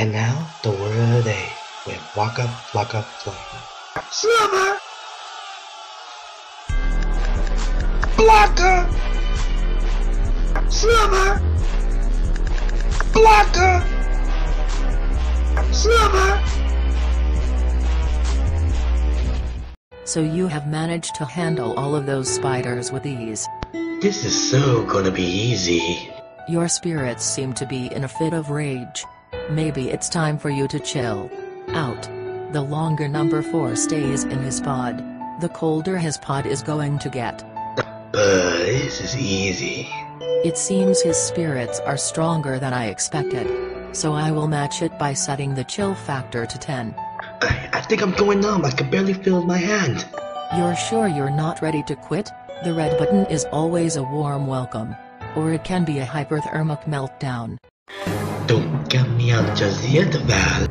And now, the word of the day with Waka Flocka Flame. Sliver! Blocker! Sliver! Blocker! Sliver! So you have managed to handle all of those spiders with ease. This is so gonna be easy. Your spirits seem to be in a fit of rage. Maybe it's time for you to chill out. The longer number 4 stays in his pod, the colder his pod is going to get. This is easy. It seems his spirits are stronger than I expected. So I will match it by setting the chill factor to 10. I think I'm going numb. I can barely feel my hand. You're sure you're not ready to quit? The red button is always a warm welcome. Or it can be a hyperthermic meltdown. Don't get me out just yet, Val.